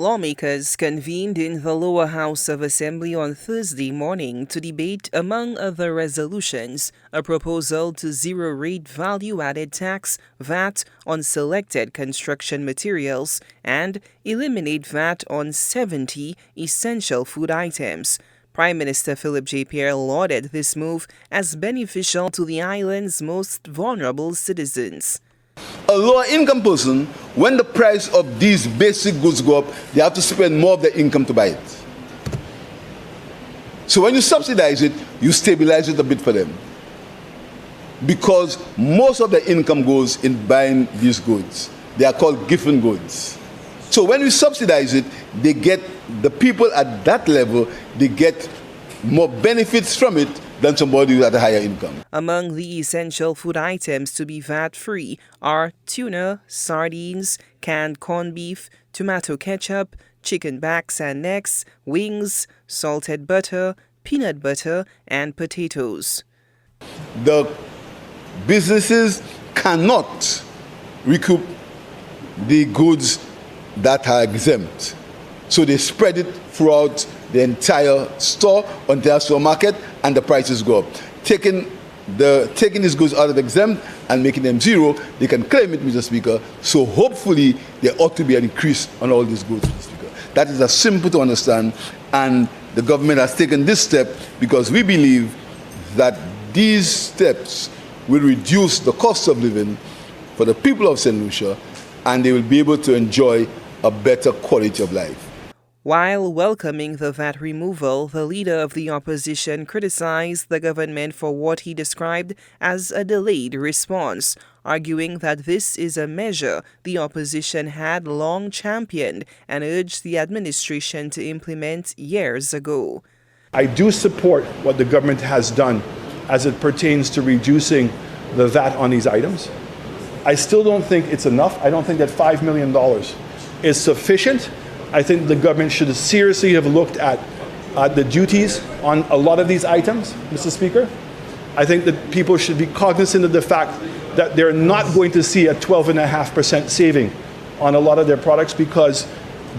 Lawmakers convened in the lower house of Assembly on Thursday morning to debate, among other resolutions, a proposal to zero-rate value-added tax (VAT) on selected construction materials and eliminate VAT on 70 essential food items. Prime Minister Philip J. Pierre lauded this move as beneficial to the island's most vulnerable citizens. A lower income person, when the price of these basic goods go up, they have to spend more of their income to buy it. So when you subsidize it, you stabilize it a bit for them. Because most of their income goes in buying these goods. They are called given goods. So when we subsidize it, the people at that level, they get more benefits from it than somebody who's at a higher income. Among the essential food items to be VAT-free are tuna, sardines, canned corned beef, tomato ketchup, chicken backs and necks, wings, salted butter, peanut butter, and potatoes. The businesses cannot recoup the goods that are exempt. So they spread it throughout the entire store, entire supermarket, and the prices go up. Taking these goods out of exempt and making them zero, they can claim it, Mr. Speaker. So hopefully there ought to be an increase on all these goods, Mr. Speaker. That is as simple to understand, and the government has taken this step because we believe that these steps will reduce the cost of living for the people of Saint Lucia, and they will be able to enjoy a better quality of life. While welcoming the VAT removal, the leader of the opposition criticized the government for what he described as a delayed response, arguing that this is a measure the opposition had long championed and urged the administration to implement years ago. I do support what the government has done as it pertains to reducing the VAT on these items. I still don't think it's enough. I don't think that $5 million is sufficient. I think the government should seriously have looked at the duties on a lot of these items, Mr. Speaker. I think that people should be cognizant of the fact that they're not going to see a 12.5% saving on a lot of their products because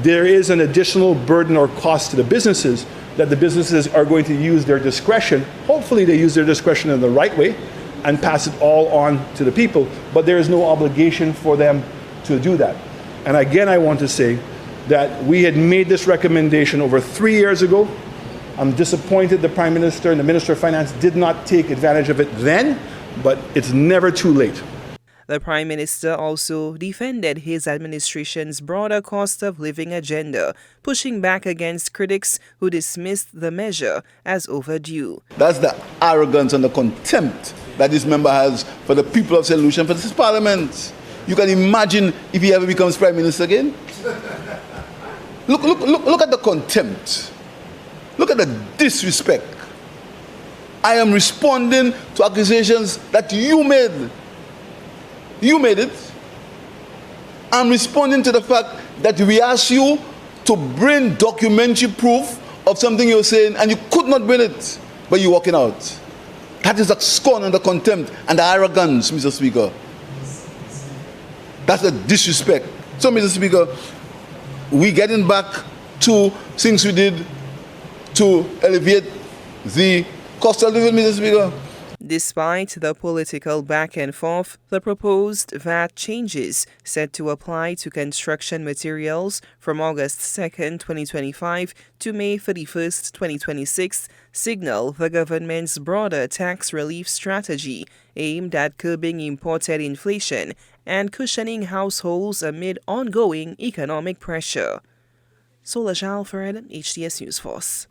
there is an additional burden or cost to the businesses that the businesses are going to use their discretion. Hopefully they use their discretion in the right way and pass it all on to the people, but there is no obligation for them to do that. And again, I want to say that we had made this recommendation over 3 years ago. I'm disappointed the Prime Minister and the Minister of Finance did not take advantage of it then, but it's never too late. The Prime Minister also defended his administration's broader cost of living agenda, pushing back against critics who dismissed the measure as overdue. That's the arrogance and the contempt that this member has for the people of Saint Lucia and for this Parliament. You can imagine if he ever becomes Prime Minister again. Look at the contempt. Look at the disrespect. I am responding to accusations that you made. You made it. I'm responding to the fact that we asked you to bring documentary proof of something you're saying and you could not bring it, but you're walking out. That is the scorn and the contempt and the arrogance, Mr. Speaker. That's the disrespect. So, Mr. Speaker, we getting back to things we did to alleviate the cost of living, Mr. Speaker. Despite the political back and forth, the proposed VAT changes set to apply to construction materials from August 2nd, 2025 to May 31st, 2026 signal the government's broader tax relief strategy aimed at curbing imported inflation and cushioning households amid ongoing economic pressure. Sola Alfred, HTS News Force.